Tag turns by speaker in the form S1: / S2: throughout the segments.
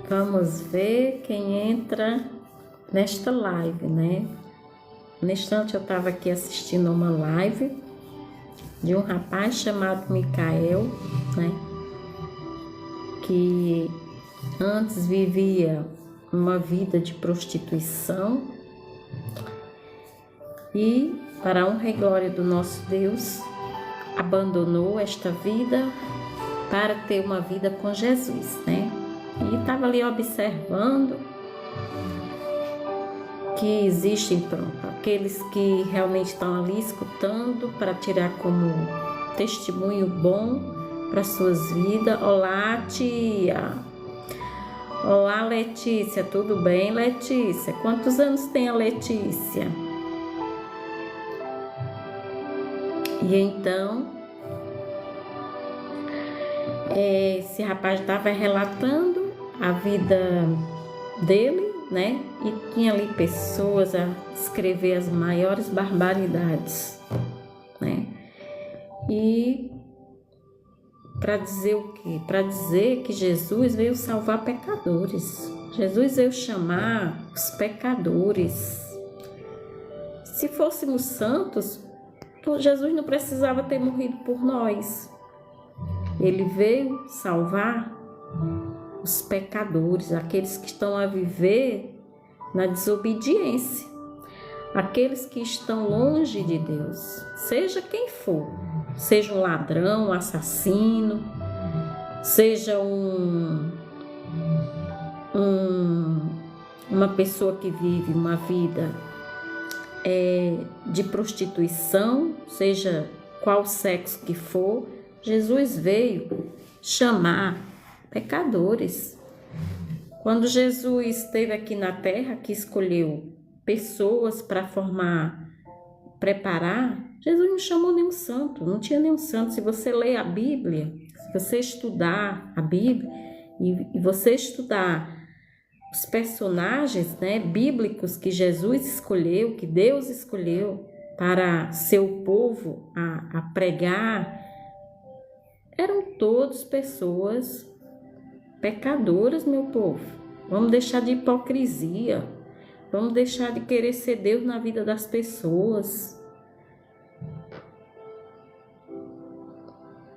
S1: Vamos ver quem entra nesta live, né? Neste instante eu estava aqui assistindo uma live de um rapaz chamado Micael, né? Que antes vivia uma vida de prostituição e, para a honra e glória do nosso Deus, abandonou esta vida para ter uma vida com Jesus, né? E estava ali observando que existem, aqueles que realmente estão ali escutando para tirar como testemunho bom para suas vidas. Olá, tia! Olá, Letícia, tudo bem, Letícia? Quantos anos tem a Letícia? E então, esse rapaz estava relatando a vida dele, né? E tinha ali pessoas a escrever as maiores barbaridades, né? E para dizer o quê? Para dizer que Jesus veio salvar pecadores. Jesus veio chamar os pecadores. Se fôssemos santos, Jesus não precisava ter morrido por nós. Ele veio salvar os pecadores, aqueles que estão a viver na desobediência, aqueles que estão longe de Deus, seja quem for, seja um ladrão, um assassino, seja uma pessoa que vive uma vida de prostituição, seja qual sexo que for. Jesus veio chamar pecadores. Quando Jesus esteve aqui na terra, que escolheu pessoas para preparar, Jesus não chamou nenhum santo, não tinha nenhum santo. Se você ler a Bíblia, se você estudar a Bíblia e você estudar os personagens, né, bíblicos que Jesus escolheu, que Deus escolheu para seu povo a pregar, eram todos pessoas pecadoras, meu povo. Vamos deixar de hipocrisia. Vamos deixar de querer ser Deus na vida das pessoas.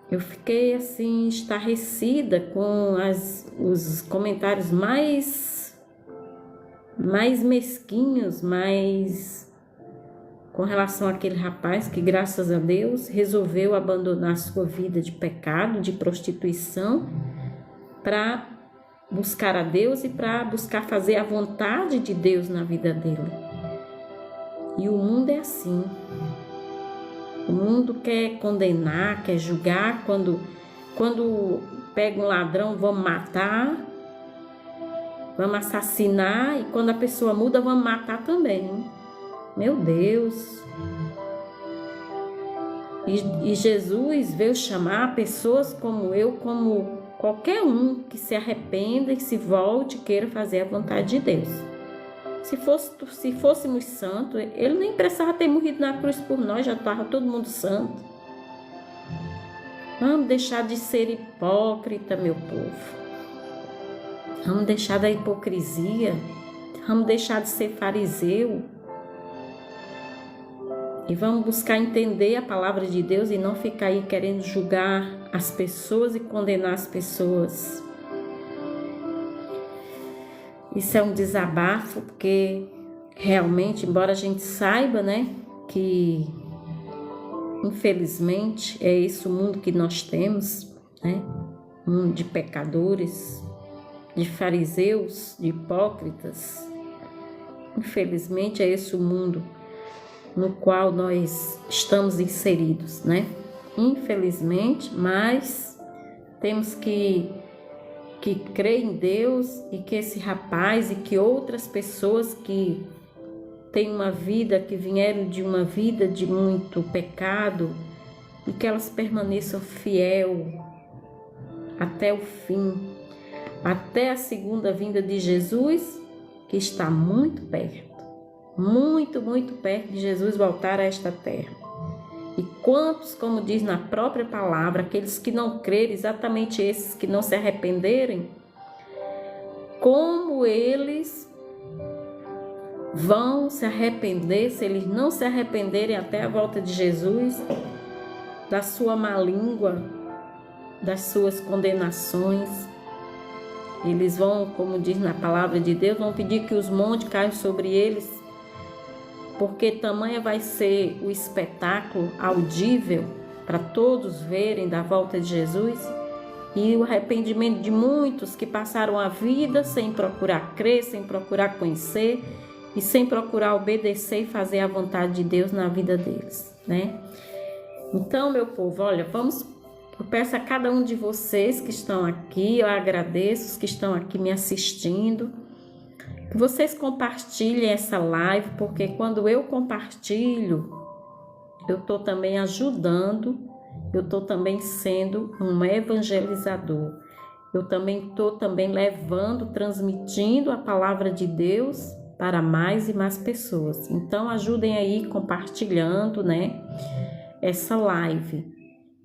S1: Eu fiquei assim estarrecida com os comentários mais mesquinhos, com relação àquele rapaz que, graças a Deus, resolveu abandonar sua vida de pecado, de prostituição, para buscar a Deus e para buscar fazer a vontade de Deus na vida dele. E o mundo é assim. O mundo quer condenar, quer julgar. Quando pega um ladrão, vamos matar, vamos assassinar, e quando a pessoa muda, vamos matar também. Meu Deus! E Jesus veio chamar pessoas como eu, como qualquer um que se arrependa e se volte e queira fazer a vontade de Deus. Se fôssemos santos, ele nem precisava ter morrido na cruz por nós, já estava todo mundo santo. Vamos deixar de ser hipócrita, meu povo. Vamos deixar da hipocrisia. Vamos deixar de ser fariseu. E vamos buscar entender a palavra de Deus e não ficar aí querendo julgar as pessoas e condenar as pessoas. Isso é um desabafo, porque realmente, embora a gente saiba, né, que infelizmente é esse o mundo que nós temos, né, um mundo de pecadores, de fariseus, de hipócritas. Infelizmente é esse o mundo no qual nós estamos inseridos, né? Infelizmente, mas temos que crer em Deus e que esse rapaz e que outras pessoas que têm uma vida, que vieram de uma vida de muito pecado, e que elas permaneçam fiel até o fim, até a segunda vinda de Jesus, que está muito perto. Muito, muito perto de Jesus voltar a esta terra. E quantos, como diz na própria palavra, aqueles que não crerem, exatamente esses que não se arrependerem, como eles vão se arrepender, se eles não se arrependerem até a volta de Jesus, da sua má língua, das suas condenações. Eles vão, como diz na palavra de Deus, vão pedir que os montes caiam sobre eles, porque tamanha vai ser o espetáculo audível para todos verem da volta de Jesus, e o arrependimento de muitos que passaram a vida sem procurar crer, sem procurar conhecer e sem procurar obedecer e fazer a vontade de Deus na vida deles, né? Então, meu povo, olha, eu peço a cada um de vocês que estão aqui, eu agradeço os que estão aqui me assistindo, que vocês compartilhem essa live, porque quando eu compartilho, eu estou também ajudando, eu estou também sendo um evangelizador. Eu também estou levando, transmitindo a palavra de Deus para mais e mais pessoas. Então ajudem aí compartilhando, né, essa live.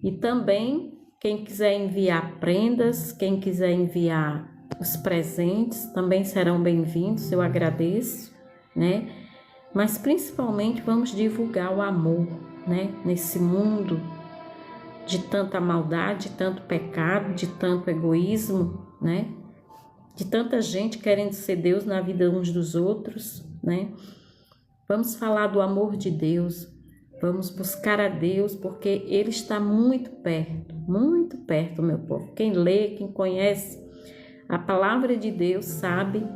S1: E também quem quiser enviar prendas, quem quiser enviar os presentes, também serão bem-vindos, eu agradeço, né? Mas principalmente vamos divulgar o amor, né, nesse mundo de tanta maldade, de tanto pecado, de tanto egoísmo, né? De tanta gente querendo ser Deus na vida uns dos outros, né? Vamos falar do amor de Deus, vamos buscar a Deus, porque Ele está muito perto, meu povo. Quem lê, quem conhece a palavra de Deus sabe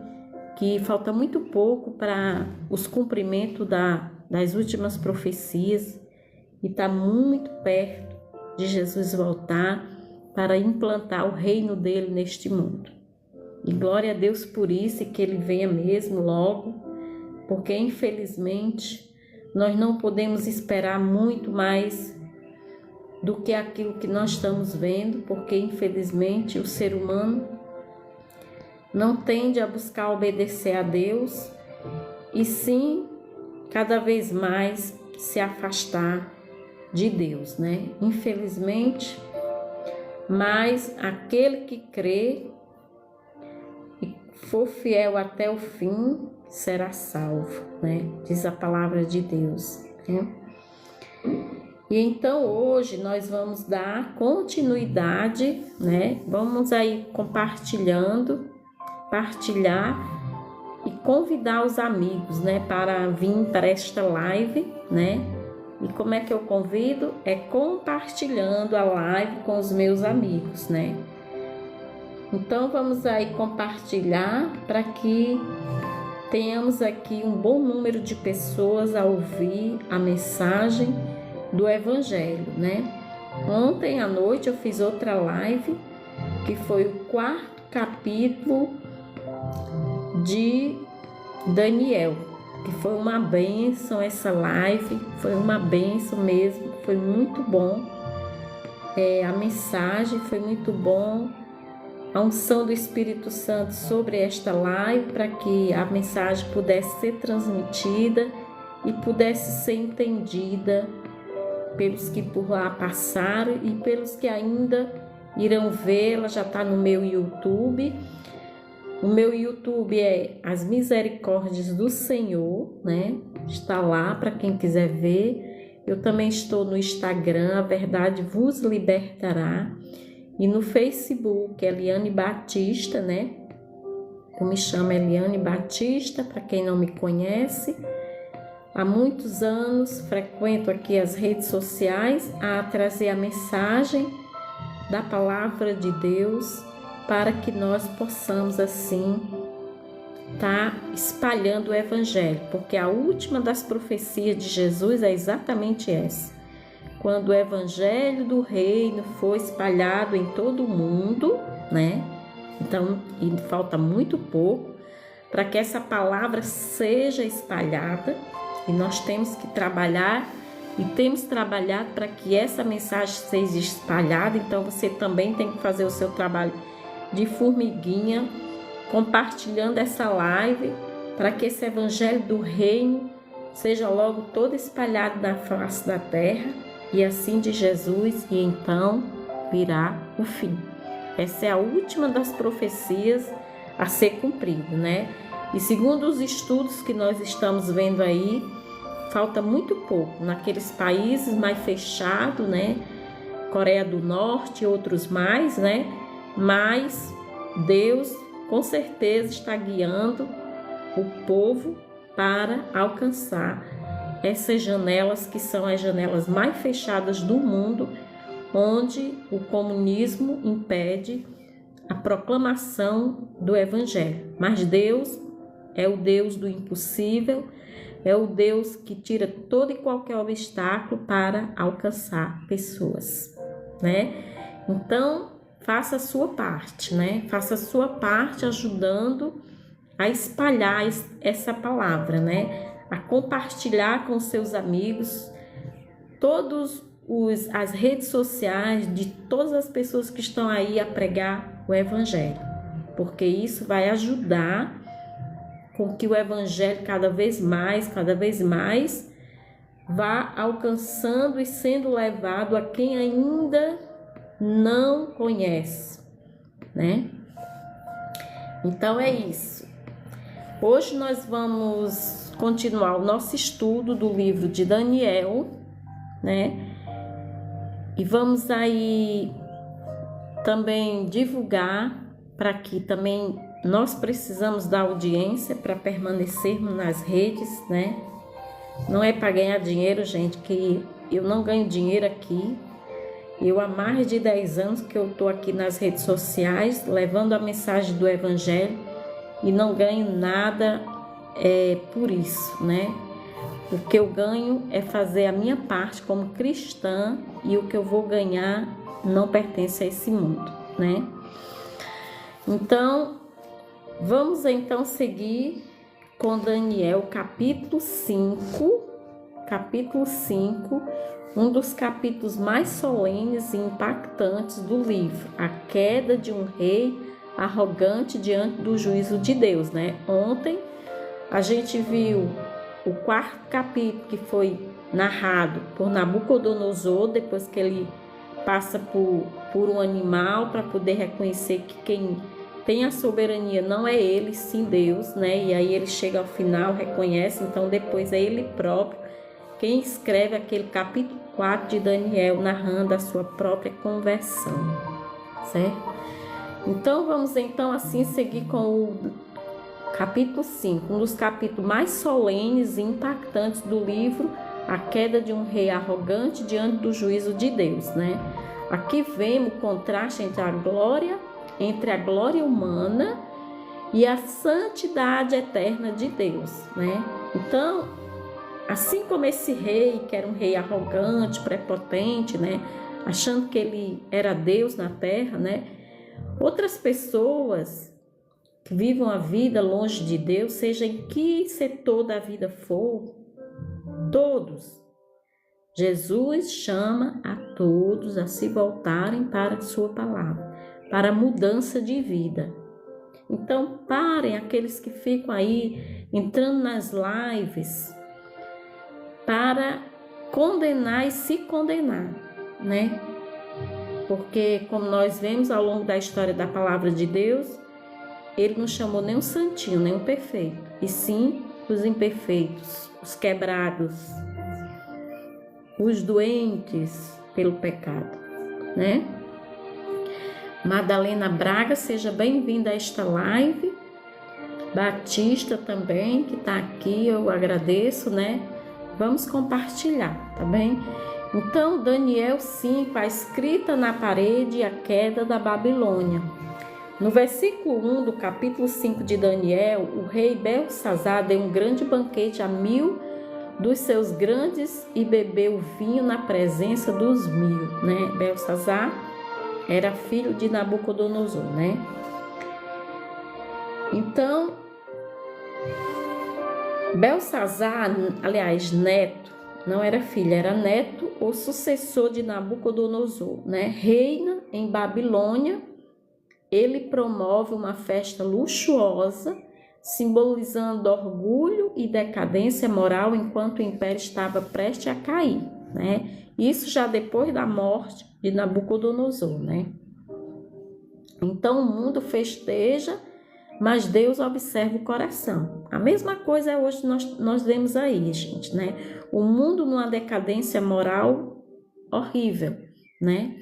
S1: que falta muito pouco para os cumprimentos das últimas profecias, e está muito perto de Jesus voltar para implantar o reino dele neste mundo. E glória a Deus por isso, e que ele venha mesmo logo, porque infelizmente nós não podemos esperar muito mais do que aquilo que nós estamos vendo, porque infelizmente o ser humano não tende a buscar obedecer a Deus, e sim cada vez mais se afastar de Deus, né? Infelizmente, mas aquele que crê e for fiel até o fim será salvo, né? Diz a palavra de Deus, né? E então hoje nós vamos dar continuidade, né? Vamos aí partilhar e convidar os amigos, né, para vir para esta live, né? E como é que eu convido? É compartilhando a live com os meus amigos, né? Então vamos aí compartilhar para que tenhamos aqui um bom número de pessoas a ouvir a mensagem do Evangelho, né? Ontem à noite eu fiz outra live, que foi o 4º capítulo de Daniel, que foi uma bênção essa live, foi uma bênção mesmo, foi muito bom, a mensagem foi muito bom, a unção do Espírito Santo sobre esta live, para que a mensagem pudesse ser transmitida e pudesse ser entendida pelos que por lá passaram e pelos que ainda irão vê-la. Já está no meu YouTube. O meu YouTube é As Misericórdias do Senhor, né? Está lá para quem quiser ver. Eu também estou no Instagram, A Verdade Vos Libertará. E no Facebook, Eliane Batista, né? Eu me chamo Eliane Batista, para quem não me conhece. Há muitos anos frequento aqui as redes sociais a trazer a mensagem da palavra de Deus, para que nós possamos assim estar espalhando o Evangelho, porque a última das profecias de Jesus é exatamente essa. Quando o Evangelho do Reino for espalhado em todo o mundo, né? Então, e falta muito pouco para que essa palavra seja espalhada, e nós temos que trabalhar e temos trabalhado para que essa mensagem seja espalhada. Então, você também tem que fazer o seu trabalho de formiguinha, compartilhando essa live, para que esse Evangelho do Reino seja logo todo espalhado na face da terra, e assim de Jesus, e então virá o fim. Essa é a última das profecias, a ser cumprido, né? E segundo os estudos que nós estamos vendo aí, falta muito pouco naqueles países mais fechados, né? Coreia do Norte e outros mais, né? Mas Deus com certeza está guiando o povo para alcançar essas janelas que são as janelas mais fechadas do mundo, onde o comunismo impede a proclamação do Evangelho. Mas Deus é o Deus do impossível, é o Deus que tira todo e qualquer obstáculo para alcançar pessoas, né? Então, faça a sua parte, né? Faça a sua parte ajudando a espalhar essa palavra, né? A compartilhar com seus amigos, as redes sociais de todas as pessoas que estão aí a pregar o Evangelho, porque isso vai ajudar com que o Evangelho cada vez mais vá alcançando e sendo levado a quem ainda não conhece, né? Então é isso. Hoje nós vamos continuar o nosso estudo do livro de Daniel, né? E vamos aí também divulgar para que também nós precisamos da audiência para permanecermos nas redes, né? Não é para ganhar dinheiro, gente, que eu não ganho dinheiro aqui. Eu há mais de 10 anos que eu estou aqui nas redes sociais, levando a mensagem do Evangelho e não ganho nada por isso, né? O que eu ganho é fazer a minha parte como cristã e o que eu vou ganhar não pertence a esse mundo, né? Então, vamos então seguir com Daniel, capítulo 5, um dos capítulos mais solenes e impactantes do livro, a queda de um rei arrogante diante do juízo de Deus, né? Ontem a gente viu o 4º capítulo que foi narrado por Nabucodonosor, depois que ele passa por um animal para poder reconhecer que quem tem a soberania não é ele, sim Deus, né? E aí ele chega ao final, reconhece, então depois é ele próprio quem escreve aquele capítulo 4 de Daniel, narrando a sua própria conversão, certo? Então vamos então assim seguir com o capítulo 5, um dos capítulos mais solenes e impactantes do livro, a queda de um rei arrogante diante do juízo de Deus, né? Aqui vemos o contraste entre a glória humana e a santidade eterna de Deus, né? Então, assim como esse rei, que era um rei arrogante, prepotente, né? Achando que ele era Deus na terra, né? Outras pessoas que vivam a vida longe de Deus, seja em que setor da vida for, todos, Jesus chama a todos a se voltarem para a sua palavra, para a mudança de vida. Então parem aqueles que ficam aí entrando nas lives para condenar e se condenar, né? Porque como nós vemos ao longo da história da palavra de Deus, ele não chamou nem um santinho, nem um perfeito, e sim os imperfeitos, os quebrados, os doentes pelo pecado, né? Madalena Braga, seja bem-vinda a esta live. Batista também, que está aqui, eu agradeço, né? Vamos compartilhar, tá bem? Então, Daniel 5, a escrita na parede, a queda da Babilônia. No versículo 1 do capítulo 5 de Daniel, o rei Belsazar deu um grande banquete a 1000 dos seus grandes e bebeu vinho na presença dos 1000, né? Belsazar era filho de Nabucodonosor, né? Então, Belsazar, aliás, neto, não era filho, era neto ou sucessor de Nabucodonosor, né? Reina em Babilônia. Ele promove uma festa luxuosa, simbolizando orgulho e decadência moral enquanto o império estava prestes a cair, né? Isso já depois da morte de Nabucodonosor, né? Então o mundo festeja mas Deus observa o coração. A mesma coisa hoje nós vemos aí, gente, né? O mundo numa decadência moral horrível, né?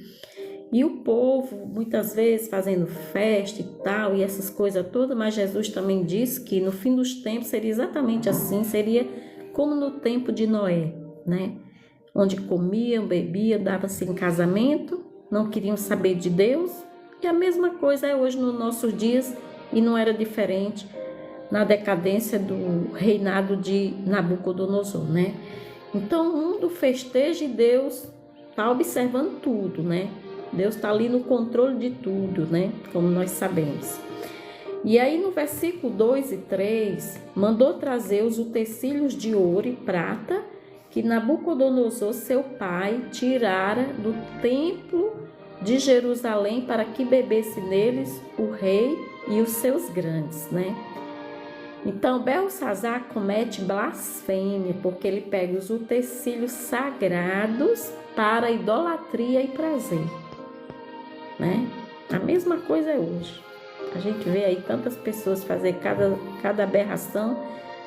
S1: E o povo, muitas vezes, fazendo festa e tal, e essas coisas todas, mas Jesus também disse que no fim dos tempos seria exatamente assim, seria como no tempo de Noé, né? Onde comiam, bebiam, davam-se em casamento, não queriam saber de Deus, e a mesma coisa é hoje nos nossos dias, e não era diferente na decadência do reinado de Nabucodonosor, né? Então o mundo festeja e Deus está observando tudo, né? Deus está ali no controle de tudo, né? Como nós sabemos. E aí no versículo 2 e 3, mandou trazer os utensílios de ouro e prata que Nabucodonosor, seu pai, tirara do templo de Jerusalém para que bebesse neles o rei e os seus grandes, né? Então Belsazar comete blasfêmia porque ele pega os utensílios sagrados para idolatria e prazer, né? A mesma coisa é hoje. A gente vê aí tantas pessoas fazer cada aberração,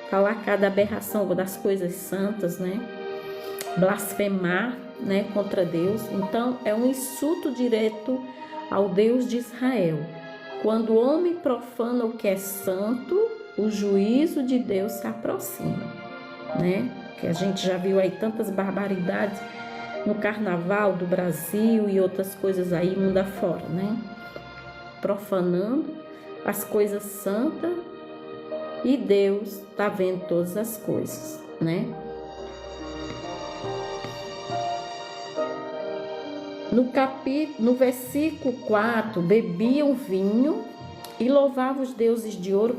S1: falar cada aberração das coisas santas, né? Blasfemar, né, contra Deus. Então é um insulto direto ao Deus de Israel. Quando o homem profana o que é santo, o juízo de Deus se aproxima, né? Que a gente já viu aí tantas barbaridades no carnaval do Brasil e outras coisas aí mundo afora, né? Profanando as coisas santas e Deus está vendo todas as coisas, né? No versículo 4, bebiam vinho e louvavam os deuses de ouro,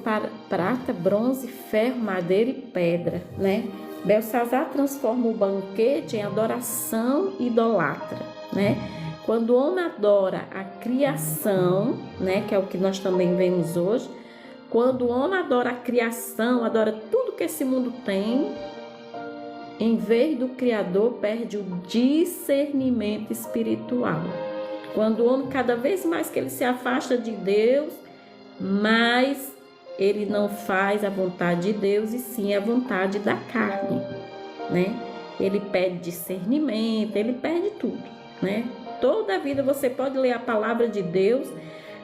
S1: prata, bronze, ferro, madeira e pedra, né? Belsazar transforma o banquete em adoração idolatra, né? Quando o homem adora a criação, né, que é o que nós também vemos hoje, quando o homem adora a criação, adora tudo que esse mundo tem, em vez do Criador, perde o discernimento espiritual. Quando o homem, cada vez mais que ele se afasta de Deus, mais ele não faz a vontade de Deus e sim a vontade da carne, né? Ele perde discernimento, ele perde tudo, né? Toda a vida você pode ler a palavra de Deus,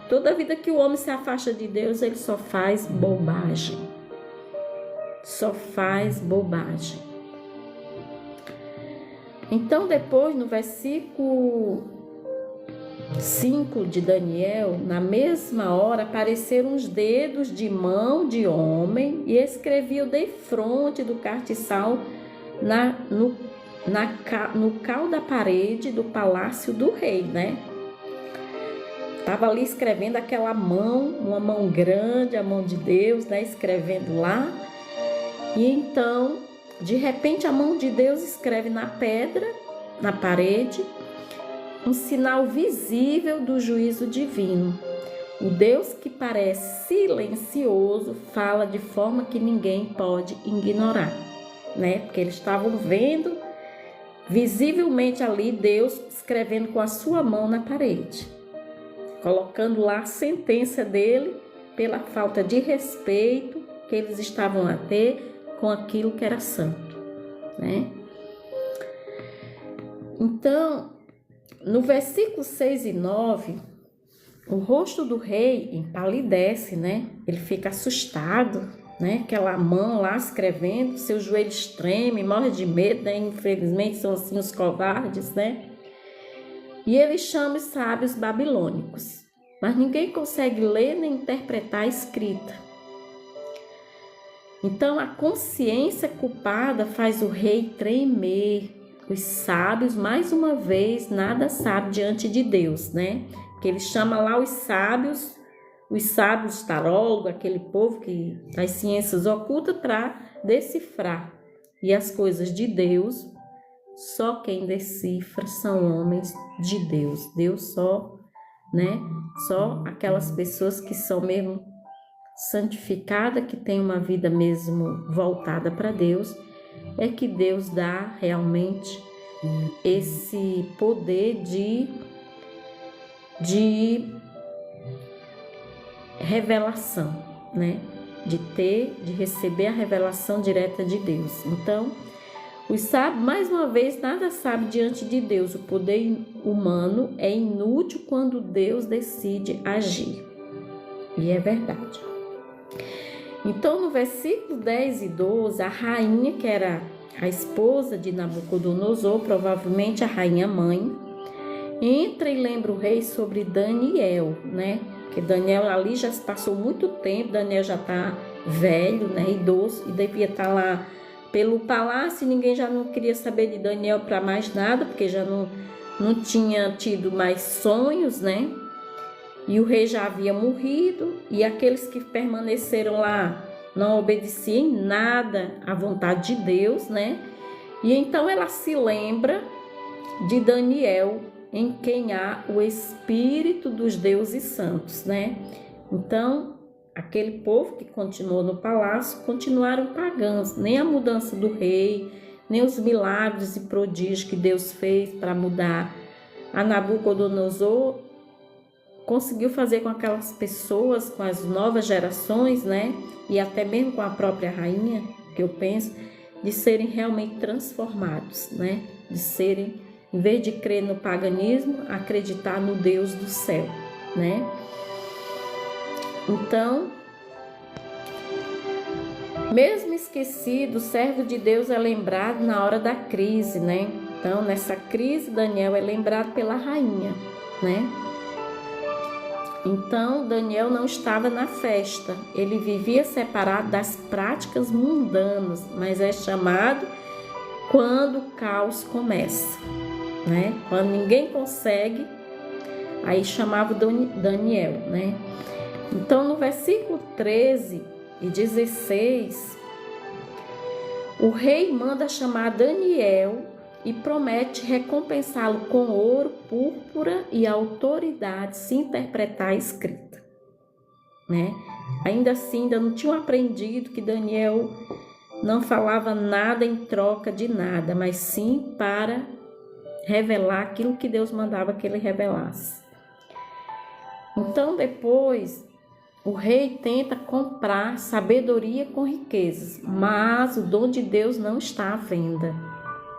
S1: toda a vida que o homem se afasta de Deus, ele só faz bobagem. Só faz bobagem. Então depois no versículo 5 de Daniel, na mesma hora apareceram os dedos de mão de homem e escrevia o defronte do castiçal no cal da parede do palácio do rei, né? Estava ali escrevendo aquela mão, uma mão grande, a mão de Deus, né? Escrevendo lá. E então, de repente, a mão de Deus escreve na pedra, na parede, um sinal visível do juízo divino. O Deus que parece silencioso fala de forma que ninguém pode ignorar, né? Porque eles estavam vendo visivelmente ali Deus escrevendo com a sua mão na parede, colocando lá a sentença dele pela falta de respeito que eles estavam a ter com aquilo que era santo, né? Então, no versículo 6 e 9, o rosto do rei empalidece, né? Ele fica assustado, né? Aquela mão lá escrevendo, seus joelhos tremem, morre de medo, né? Infelizmente são assim os covardes, né? E ele chama os sábios babilônicos, mas ninguém consegue ler nem interpretar a escrita. Então a consciência culpada faz o rei tremer. Os sábios, mais uma vez, nada sabem diante de Deus, né? Que ele chama lá os sábios tarólogos, aquele povo que das ciências ocultas, para decifrar. E as coisas de Deus, só quem decifra são homens de Deus. Deus só, né? Só aquelas pessoas que são mesmo santificadas, que têm uma vida mesmo voltada para Deus, é que Deus dá realmente esse poder de revelação, né? De receber a revelação direta de Deus. Então, os sábios, mais uma vez, nada sabe diante de Deus. O poder humano é inútil quando Deus decide agir. E é verdade. Então, no versículo 10 e 12, a rainha, que era a esposa de Nabucodonosor, provavelmente a rainha mãe, entra e lembra o rei sobre Daniel, né? Porque Daniel ali já se passou muito tempo, Daniel já está velho, né? Idoso, e devia estar lá pelo palácio, e ninguém já não queria saber de Daniel para mais nada, porque já não tinha tido mais sonhos, né? E o rei já havia morrido, e aqueles que permaneceram lá não obedeciam em nada à vontade de Deus, né? E então ela se lembra de Daniel, em quem há o Espírito dos deuses santos, né? Então, aquele povo que continuou no palácio continuaram pagãos. Nem a mudança do rei, nem os milagres e prodígios que Deus fez para mudar a Nabucodonosor conseguiu fazer com aquelas pessoas, com as novas gerações, né? E até mesmo com a própria rainha, que eu penso, de serem realmente transformados, né? De serem, em vez de crer no paganismo, acreditar no Deus do céu, né? Então, mesmo esquecido, o servo de Deus é lembrado na hora da crise, né? Então, nessa crise, Daniel é lembrado pela rainha, né? Então, Daniel não estava na festa, ele vivia separado das práticas mundanas, mas é chamado quando o caos começa, né? Quando ninguém consegue, aí chamava Daniel, né? Então, no versículo 13 e 16, o rei manda chamar Daniel e promete recompensá-lo com ouro, púrpura e autoridade se interpretar a escrita, né? Ainda assim, ainda não tinham aprendido que Daniel não falava nada em troca de nada, mas sim para revelar aquilo que Deus mandava que ele revelasse. Então, depois, o rei tenta comprar sabedoria com riquezas, mas o dom de Deus não está à venda,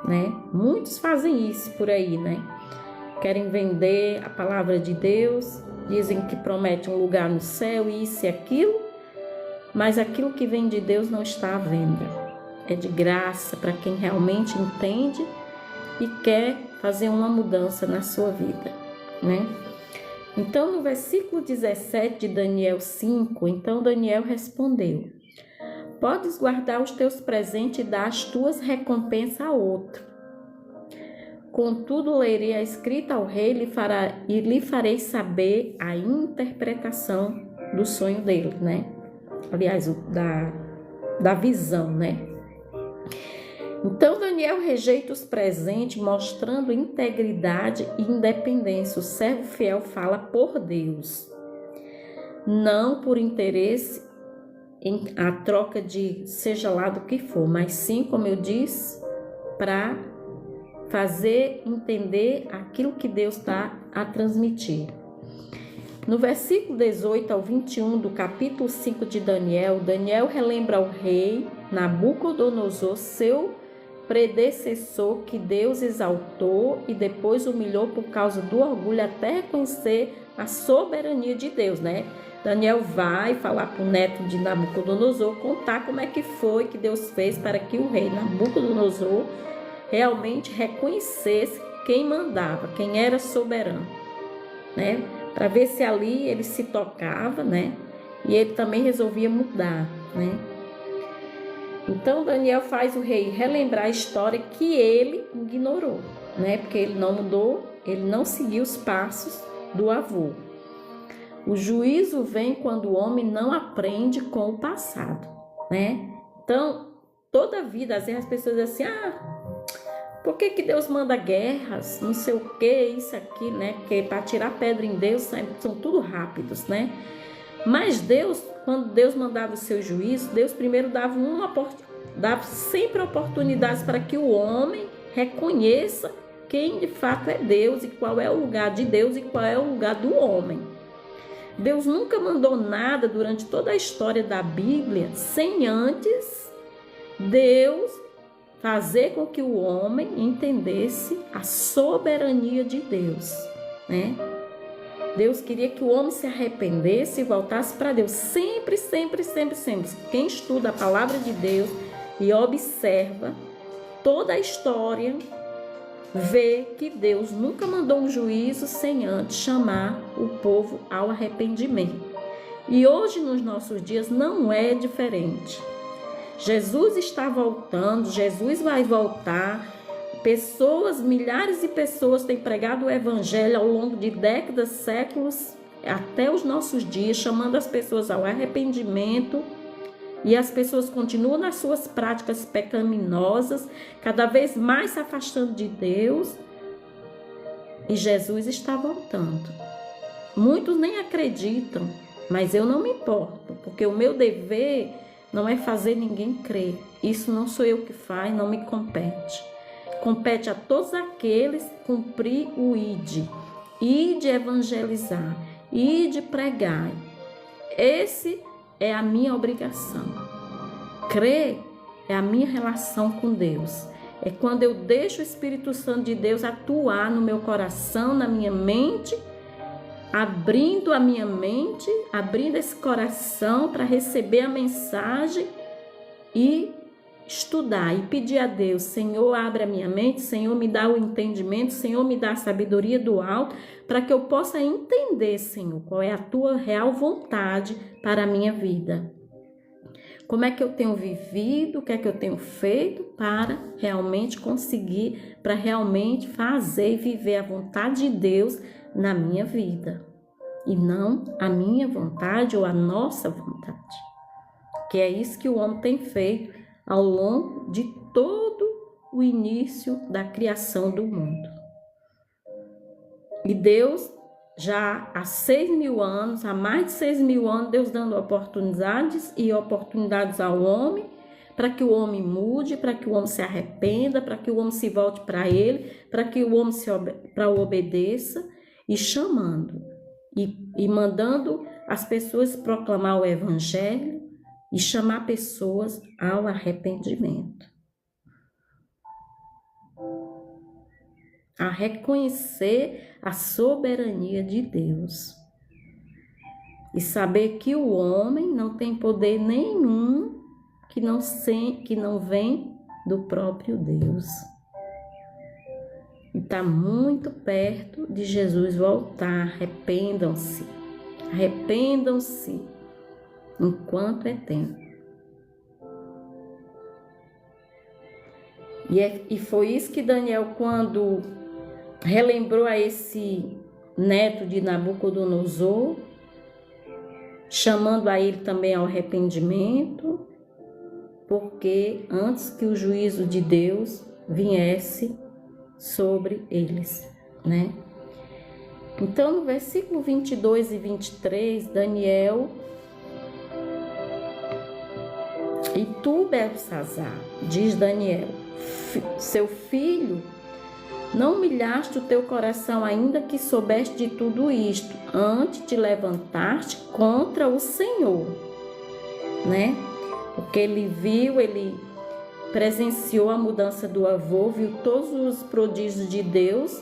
S1: né? Muitos fazem isso por aí, né? Querem vender a palavra de Deus, dizem que promete um lugar no céu, isso e aquilo, mas aquilo que vem de Deus não está à venda. É de graça para quem realmente entende e quer fazer uma mudança na sua vida, né? Então, no versículo 17 de Daniel 5, então Daniel respondeu: podes guardar os teus presentes e dar as tuas recompensas a outro. Contudo, lerei a escrita ao rei e lhe farei saber a interpretação do sonho dele, né? Aliás, da visão, né? Então, Daniel rejeita os presentes, mostrando integridade e independência. O servo fiel fala por Deus, não por interesse em a troca de seja lá do que for, mas sim, como eu disse, para fazer entender aquilo que Deus está a transmitir. No versículo 18 ao 21 do capítulo 5 de Daniel, Daniel relembra ao rei Nabucodonosor, seu predecessor, que Deus exaltou e depois humilhou por causa do orgulho, até reconhecer a soberania de Deus, né? Daniel vai falar para o neto de Nabucodonosor, contar como é que foi que Deus fez para que o rei Nabucodonosor realmente reconhecesse quem mandava, quem era soberano, né? Para ver se ali ele se tocava, né? E ele também resolvia mudar, né? Então Daniel faz o rei relembrar a história que ele ignorou, né? Porque ele não mudou, ele não seguiu os passos do avô. O juízo vem quando o homem não aprende com o passado, né? Então, toda a vida, às vezes as pessoas dizem assim, por que Deus manda guerras, não sei o que, isso aqui, né? Porque para tirar pedra em Deus são tudo rápidos, né? Mas Deus, quando Deus mandava o seu juízo, Deus primeiro dava sempre oportunidades para que o homem reconheça quem de fato é Deus e qual é o lugar de Deus e qual é o lugar do homem. Deus nunca mandou nada durante toda a história da Bíblia sem antes Deus fazer com que o homem entendesse a soberania de Deus, né? Deus queria que o homem se arrependesse e voltasse para Deus. Sempre, sempre, sempre, sempre. Quem estuda a palavra de Deus e observa toda a história, vê que Deus nunca mandou um juízo sem antes chamar o povo ao arrependimento. E hoje, nos nossos dias, não é diferente. Jesus está voltando, Jesus vai voltar. Pessoas, milhares de pessoas têm pregado o evangelho ao longo de décadas, séculos, até os nossos dias, chamando as pessoas ao arrependimento. E as pessoas continuam nas suas práticas pecaminosas, cada vez mais se afastando de Deus. E Jesus está voltando. Muitos nem acreditam, mas eu não me importo, porque o meu dever não é fazer ninguém crer. Isso não sou eu que faz, não me compete. Compete a todos aqueles cumprir o ide evangelizar, ide pregar. Esse é a minha obrigação. Crer é a minha relação com Deus. É quando eu deixo o Espírito Santo de Deus atuar no meu coração, na minha mente, abrindo a minha mente, abrindo esse coração para receber a mensagem e estudar e pedir a Deus: Senhor, abre a minha mente, Senhor, me dá o entendimento, Senhor, me dá a sabedoria do alto, para que eu possa entender, Senhor, qual é a tua real vontade para a minha vida. Como é que eu tenho vivido, o que é que eu tenho feito para realmente conseguir, para realmente fazer e viver a vontade de Deus na minha vida. E não a minha vontade ou a nossa vontade. Que é isso que o homem tem feito ao longo de todo o início da criação do mundo. E Deus, já há 6.000 anos, há mais de 6.000 anos, Deus dando oportunidades e oportunidades ao homem, para que o homem mude, para que o homem se arrependa, para que o homem se volte para ele, para que o homem obedeça, e chamando, e mandando as pessoas proclamar o evangelho, e chamar pessoas ao arrependimento. A reconhecer a soberania de Deus. E saber que o homem não tem poder nenhum que não vem do próprio Deus. E está muito perto de Jesus voltar. Arrependam-se. Arrependam-se. Enquanto é tempo. E foi isso que Daniel, quando relembrou a esse neto de Nabucodonosor, chamando a ele também ao arrependimento, porque antes que o juízo de Deus viesse sobre eles, né? Então, no versículo 22 e 23, Daniel: E tu, Belsazar, diz Daniel, seu filho, não humilhaste o teu coração ainda que soubeste de tudo isto, antes te levantaste contra o Senhor, né? Porque ele presenciou a mudança do avô, viu todos os prodígios de Deus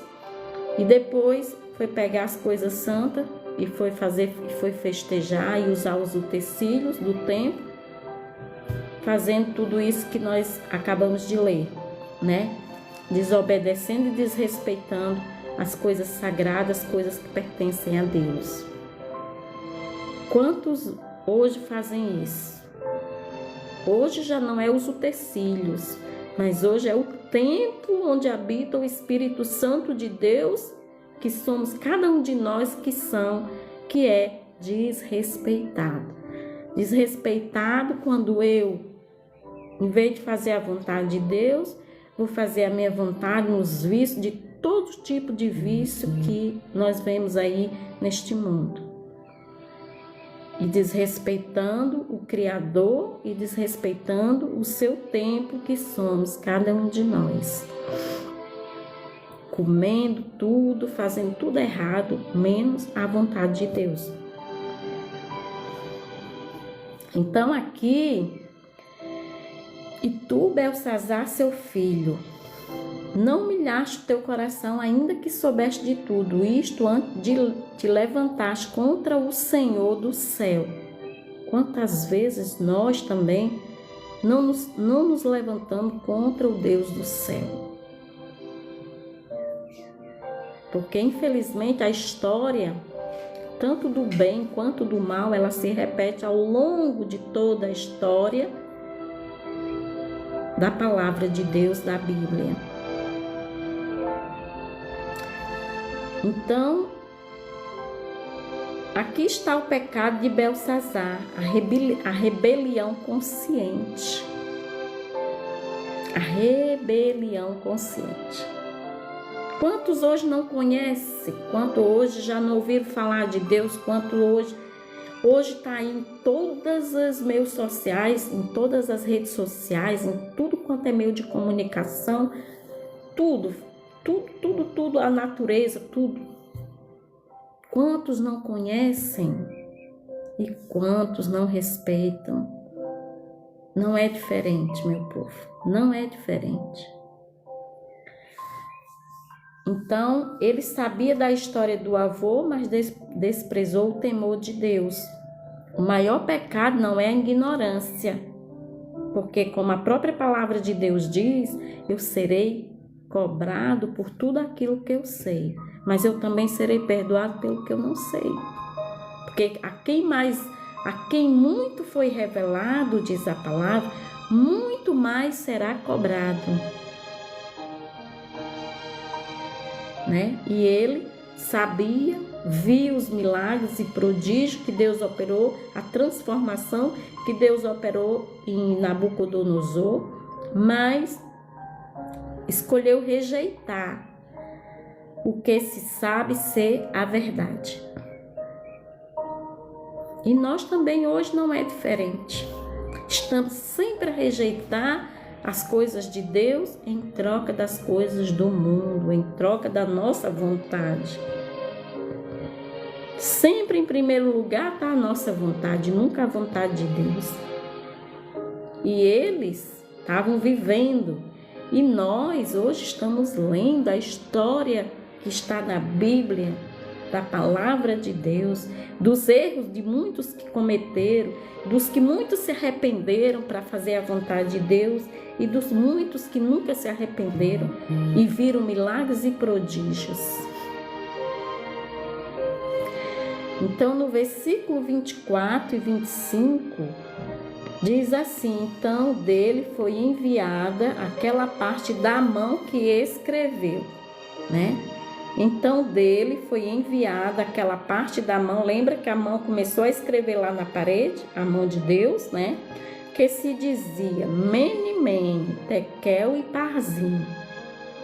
S1: e depois foi pegar as coisas santas e foi festejar e usar os utensílios do templo, fazendo tudo isso que nós acabamos de ler, né? Desobedecendo e desrespeitando as coisas sagradas, coisas que pertencem a Deus. Quantos hoje fazem isso? Hoje já não é os utensílios, mas hoje é o templo onde habita o Espírito Santo de Deus, que somos cada um de nós que é desrespeitado. Desrespeitado quando eu, em vez de fazer a vontade de Deus, vou fazer a minha vontade nos vícios, de todo tipo de vício que nós vemos aí neste mundo. E desrespeitando o Criador e desrespeitando o seu templo que somos, cada um de nós. Comendo tudo, fazendo tudo errado, menos a vontade de Deus. Então aqui, e tu, Belsazar, seu filho, não humilhaste o teu coração, ainda que soubeste de tudo isto antes de te levantaste contra o Senhor do céu. Quantas vezes nós também não nos levantamos contra o Deus do céu? Porque infelizmente a história, tanto do bem quanto do mal, ela se repete ao longo de toda a história da palavra de Deus, da Bíblia. Então, aqui está o pecado de Belsazar, a rebelião consciente. A rebelião consciente. Quantos hoje não conhecem? Quantos hoje já não ouviram falar de Deus? Quanto hoje está aí em todas as meios sociais, em todas as redes sociais, em tudo quanto é meio de comunicação, tudo, a natureza, tudo. Quantos não conhecem e quantos não respeitam? Não é diferente, meu povo, não é diferente. Então, ele sabia da história do avô, mas desprezou o temor de Deus. O maior pecado não é a ignorância, porque como a própria palavra de Deus diz, eu serei cobrado por tudo aquilo que eu sei, mas eu também serei perdoado pelo que eu não sei. Porque a quem muito foi revelado, diz a palavra, muito mais será cobrado. Né? E ele sabia, viu os milagres e prodígios que Deus operou, a transformação que Deus operou em Nabucodonosor, mas escolheu rejeitar o que se sabe ser a verdade. E nós também hoje não é diferente. Estamos sempre a rejeitar as coisas de Deus em troca das coisas do mundo, em troca da nossa vontade. Sempre em primeiro lugar está a nossa vontade, nunca a vontade de Deus. E eles estavam vivendo, e nós hoje estamos lendo a história que está na Bíblia, da palavra de Deus, dos erros de muitos que cometeram, dos que muitos se arrependeram para fazer a vontade de Deus e dos muitos que nunca se arrependeram e viram milagres e prodígios. Então, no versículo 24 e 25, diz assim: então dele foi enviada aquela parte da mão que escreveu, né? Então dele foi enviada aquela parte da mão, lembra que a mão começou a escrever lá na parede, a mão de Deus, né? Que se dizia Mene, Mene, Tekel e Parzim.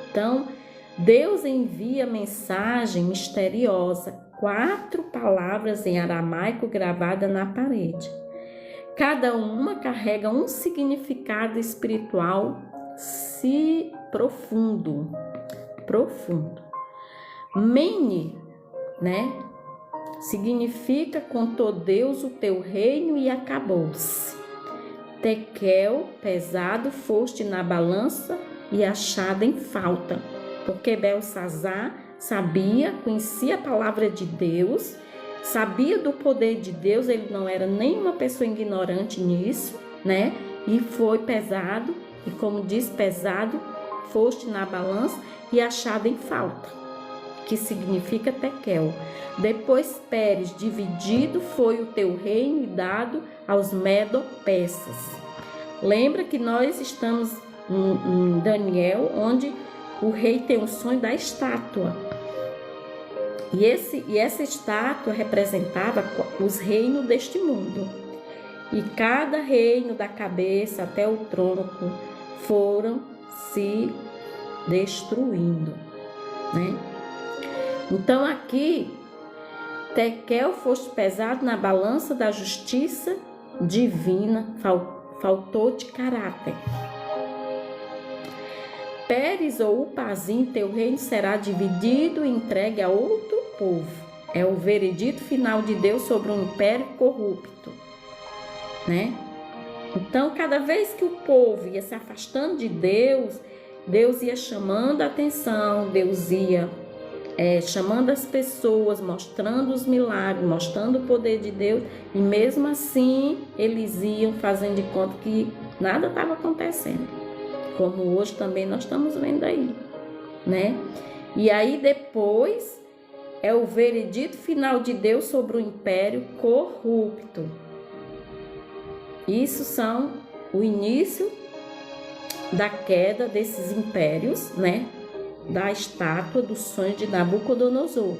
S1: Então, Deus envia mensagem misteriosa, 4 palavras em aramaico gravadas na parede. Cada uma carrega um significado espiritual profundo. Mene, né? Significa contou Deus o teu reino e acabou-se. Tekel, pesado, foste na balança e achado em falta. Porque Belsazar sabia, conhecia a palavra de Deus, sabia do poder de Deus, ele não era nenhuma pessoa ignorante nisso, né? E foi pesado, e como diz pesado, foste na balança e achado em falta, que significa Tekel. Depois Pérez, dividido foi o teu reino e dado aos medo-persas. Lembra que nós estamos em Daniel, onde o rei tem o sonho da estátua. E essa estátua representava os reinos deste mundo. E cada reino da cabeça até o tronco foram se destruindo, né? Então aqui, Tekel foste pesado na balança da justiça divina, faltou-te caráter. Pérez ou Upazim, teu reino será dividido e entregue a outro povo. É o veredito final de Deus sobre um império corrupto. né? Então, cada vez que o povo ia se afastando de Deus, Deus ia chamando a atenção, Deus ia chamando as pessoas, mostrando os milagres, mostrando o poder de Deus, e mesmo assim eles iam fazendo de conta que nada estava acontecendo, como hoje também nós estamos vendo aí, né? E aí depois é o veredito final de Deus sobre o império corrupto. Isso são o início da queda desses impérios, né? Da estátua dos sonhos de Nabucodonosor.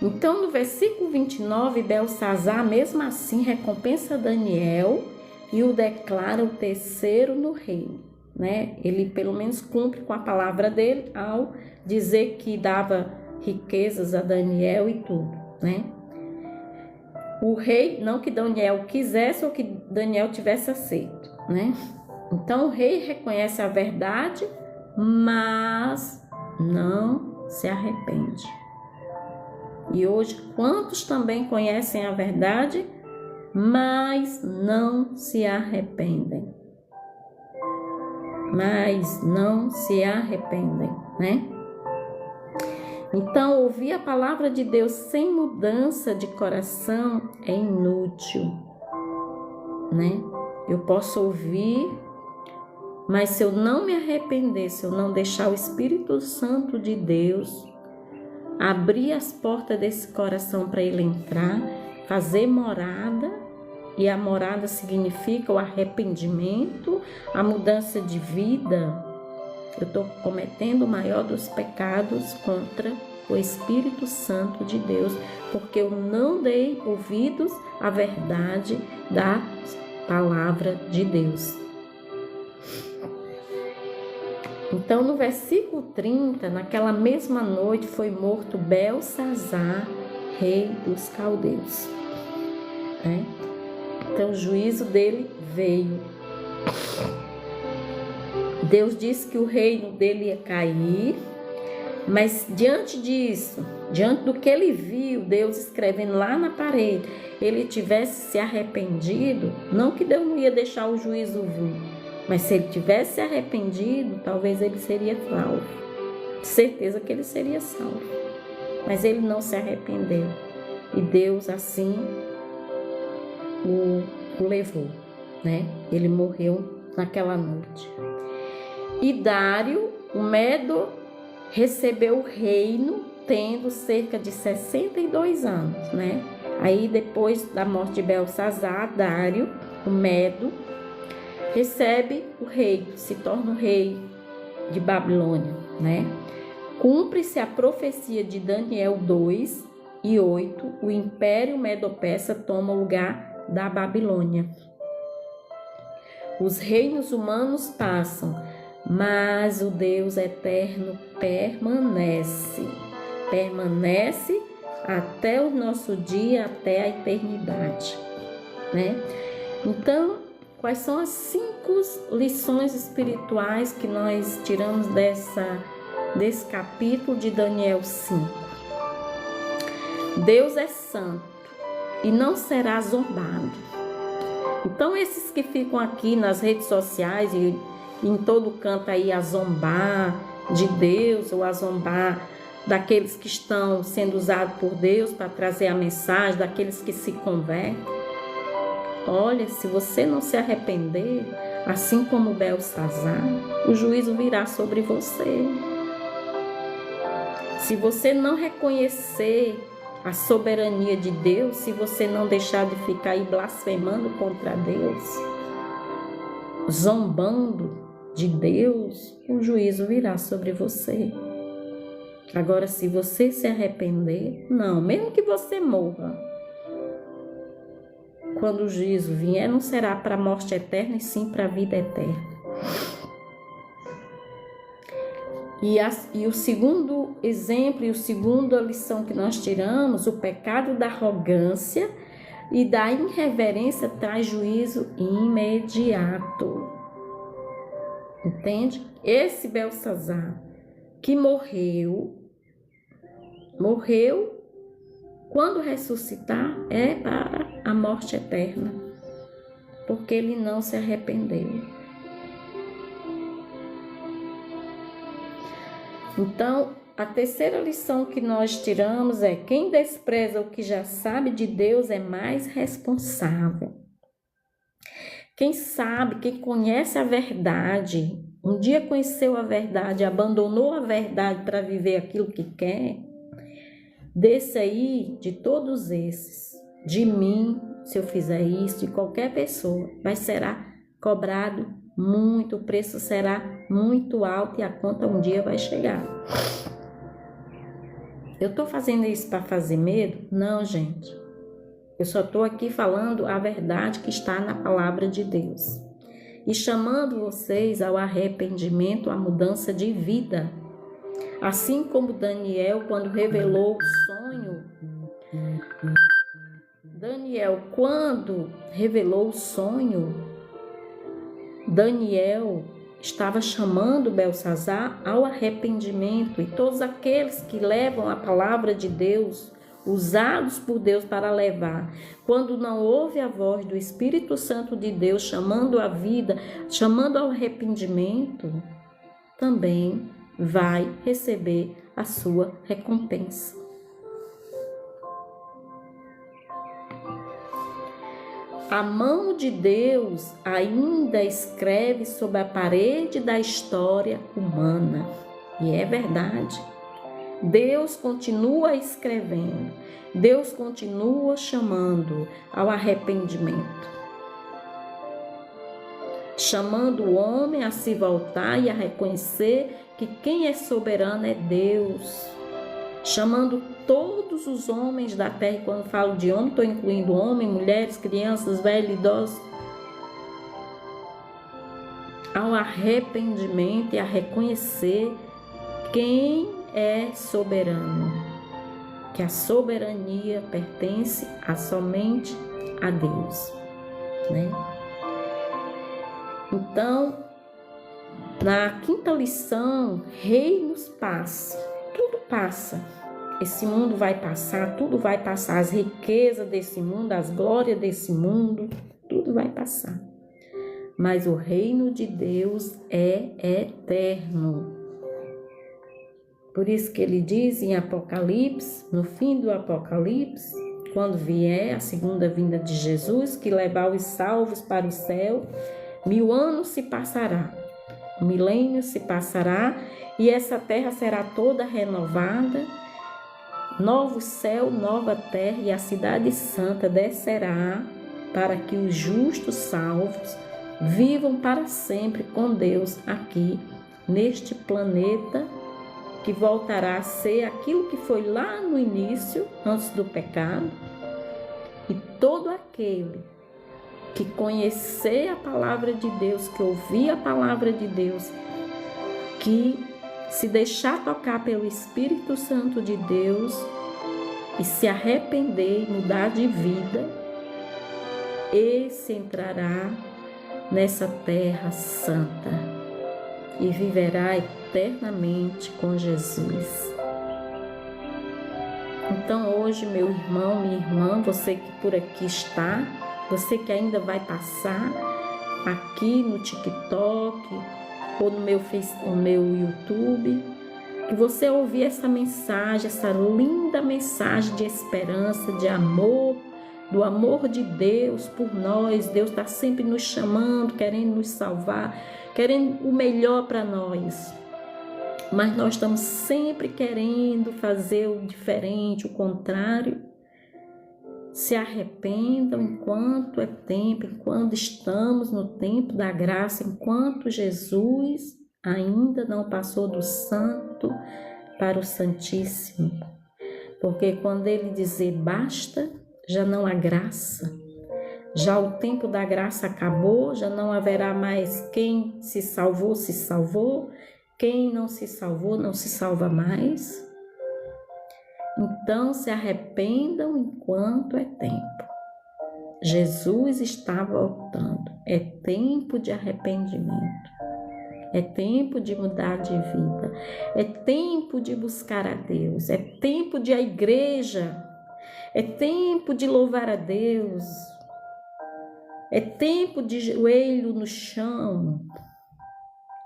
S1: Então, no versículo 29, Belsassar, mesmo assim, recompensa Daniel e o declara o terceiro no reino, né? Ele, pelo menos, cumpre com a palavra dele ao dizer que dava riquezas a Daniel e tudo, né? O rei, não que Daniel quisesse ou que Daniel tivesse aceito, né? Então, o rei reconhece a verdade, mas não se arrepende. E hoje, quantos também conhecem a verdade, mas não se arrependem? Mas não se arrependem, né? Então, ouvir a palavra de Deus sem mudança de coração é inútil, né? Eu posso ouvir, mas se eu não me arrepender, se eu não deixar o Espírito Santo de Deus abrir as portas desse coração para ele entrar, fazer morada, e a morada significa o arrependimento, a mudança de vida, eu estou cometendo o maior dos pecados contra o Espírito Santo de Deus, porque eu não dei ouvidos à verdade da palavra de Deus. Então, no versículo 30, naquela mesma noite foi morto Belsassar, rei dos caldeus. Então, o juízo dele veio. Deus disse que o reino dele ia cair, mas diante disso, diante do que ele viu, Deus escrevendo lá na parede, ele tivesse se arrependido, não que Deus não ia deixar o juízo vir, mas se ele tivesse se arrependido, talvez ele seria salvo. Certeza que ele seria salvo. Mas ele não se arrependeu. E Deus assim o levou, né? Ele morreu naquela noite. E Dário, o Medo, recebeu o reino tendo cerca de 62 anos, né? Aí depois da morte de Belsassar, Dário, o Medo, recebe o rei, se torna o rei de Babilônia, né? Cumpre-se a profecia de Daniel 2:8, o Império Medo-Persa toma o lugar da Babilônia. Os reinos humanos passam, mas o Deus eterno permanece até o nosso dia, até a eternidade, né? Então, quais são as 5 lições espirituais que nós tiramos desse capítulo de Daniel 5? Deus é santo e não será zombado. Então, esses que ficam aqui nas redes sociais e em todo canto aí a zombar de Deus ou a zombar daqueles que estão sendo usados por Deus para trazer a mensagem, daqueles que se convertem, olha, se você não se arrepender, assim como Belsassar, o juízo virá sobre você. Se você não reconhecer a soberania de Deus, se você não deixar de ficar aí blasfemando contra Deus, zombando de Deus, o juízo virá sobre você. Agora, se você se arrepender, não, mesmo que você morra, quando o juízo vier, não será para a morte eterna, e sim para a vida eterna. E o segundo exemplo e a segunda lição que nós tiramos, o pecado da arrogância e da irreverência traz juízo imediato. Entende? Esse Belsassar que morreu, quando ressuscitar, é para a morte eterna. porque ele não se arrependeu. Então, a terceira lição que nós tiramos é: quem despreza o que já sabe de Deus é mais responsável. Quem sabe, quem conhece a verdade, um dia conheceu a verdade, abandonou a verdade para viver aquilo que quer, desse aí, de todos esses, de mim, se eu fizer isso, de qualquer pessoa, será cobrado muito, o preço será muito alto e a conta um dia vai chegar. Eu estou fazendo isso para fazer medo? Não, gente. Eu só estou aqui falando a verdade que está na palavra de Deus e chamando vocês ao arrependimento, à mudança de vida. Assim como Daniel, quando revelou o sonho, Daniel estava chamando Beltsazar ao arrependimento, e todos aqueles que levam a palavra de Deus, usados por Deus para levar, quando não ouve a voz do Espírito Santo de Deus chamando a vida, chamando ao arrependimento, também vai receber a sua recompensa. A mão de Deus ainda escreve sobre a parede da história humana. E é verdade. Deus continua escrevendo. Deus continua chamando ao arrependimento. Chamando o homem a se voltar e a reconhecer que quem é soberano é Deus. Chamando todos os homens da terra, e quando falo de homem, estou incluindo homens, mulheres, crianças, velhos, idosos, ao arrependimento e a reconhecer quem é soberano, que a soberania pertence somente a Deus, né? Então, na quinta lição, reinos passam, tudo passa. Esse mundo vai passar, tudo vai passar, as riquezas desse mundo, as glórias desse mundo, tudo vai passar. Mas o reino de Deus é eterno. Por isso que ele diz em Apocalipse, no fim do Apocalipse, quando vier a segunda vinda de Jesus, que levar os salvos para o céu, 1000 anos se passará, o milênio se passará e essa terra será toda renovada. Novo céu, nova terra e a cidade santa descerá para que os justos salvos vivam para sempre com Deus aqui neste planeta que voltará a ser aquilo que foi lá no início, antes do pecado. E todo aquele que conhecer a palavra de Deus, que ouvir a palavra de Deus, que se deixar tocar pelo Espírito Santo de Deus e se arrepender e mudar de vida, esse entrará nessa terra santa e viverá eternamente com Jesus. Então hoje, meu irmão, minha irmã, você que por aqui está, você que ainda vai passar aqui no TikTok ou no meu YouTube, que você ouvir essa mensagem, essa linda mensagem de esperança, de amor, do amor de Deus por nós. Deus está sempre nos chamando, querendo nos salvar, querendo o melhor para nós. Mas nós estamos sempre querendo fazer o diferente, o contrário. Se arrependam enquanto é tempo, enquanto estamos no tempo da graça, enquanto Jesus ainda não passou do santo para o santíssimo. Porque quando ele dizer basta, já não há graça. Já o tempo da graça acabou, já não haverá mais quem se salvou. Quem não se salvou, não se salva mais. Então se arrependam enquanto é tempo. Jesus está voltando. É tempo de arrependimento. É tempo de mudar de vida. É tempo de buscar a Deus. É tempo de a igreja. É tempo de louvar a Deus. É tempo de joelho no chão.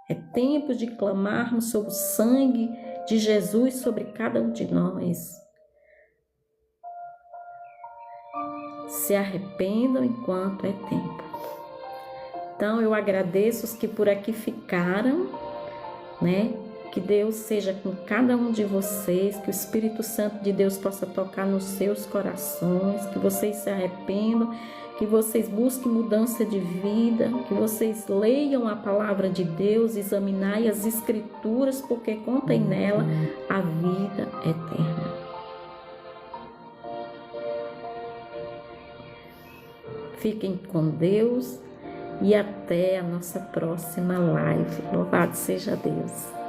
S1: É tempo de clamarmos sobre o sangue de Jesus sobre cada um de nós. Se arrependam enquanto é tempo. Então eu agradeço os que por aqui ficaram, né? Que Deus seja com cada um de vocês, que o Espírito Santo de Deus possa tocar nos seus corações, que vocês se arrependam, que vocês busquem mudança de vida, que vocês leiam a palavra de Deus, examinai as Escrituras, porque contém nela a vida eterna. Fiquem com Deus e até a nossa próxima live. Louvado seja Deus.